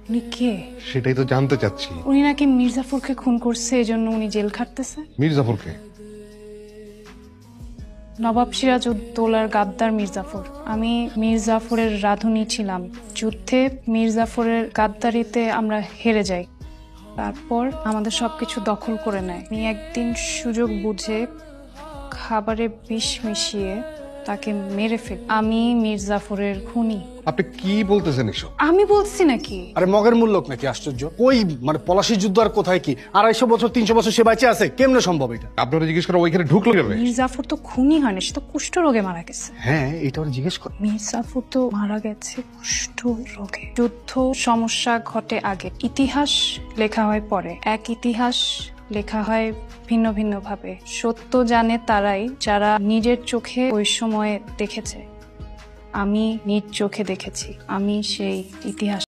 উনি কে? সেটাই তো জানতে চাচ্ছি। উনি নাকি মির্জাফরকে খুন করছে, এজন্য উনি জেল খাটতেছে। মির্জাফরকে? নবাব সিরাজউদ্দৌলার গাদ্দার মির্জাফর। আমি মির্জাফরের রাঁধুনি ছিলাম। যুদ্ধে মির্জাফরের গাদ্দারিতে আমরা হেরে যাই। তারপর আমাদের সবকিছু দখল করে নেয়। আমি একদিন সুযোগ বুঝে খাবারে বিষ মিশিয়ে তাকে মেরে ফেলি। আমি মির্জাফরের খুনি। আপনি কি বলতেছেন এসব? আমি বলছি নাকি? আরে মগের মূল লোক নাকি? আশ্চর্য! ওই মানে পলাশির যুদ্ধ আর কোথায় কি 250 বছর 300 বছর সে বেঁচে আছে, কেমনে সম্ভব এটা? আপনারা জিজ্ঞেস করেন ওইখানে ঢুকলো কেন? মির্জাফর তো খুনি হয়নি, সে তো কুষ্ঠ রোগে মারা গেছে। হ্যাঁ, এটা ওরা জিজ্ঞেস কর। মির্জাফর তো মারা গেছে কুষ্ঠ রোগে। যুদ্ধ সমস্যা ঘটে আগে, ইতিহাস লেখা হয় পরে। এক ইতিহাস লেখা হয় ভিন্ন ভিন্ন ভাবে। সত্য জানে তারাই যারা নিজের চোখে ওই সময় দেখেছে। আমি নিজ চোখে দেখেছি। আমি সেই ইতিহাস।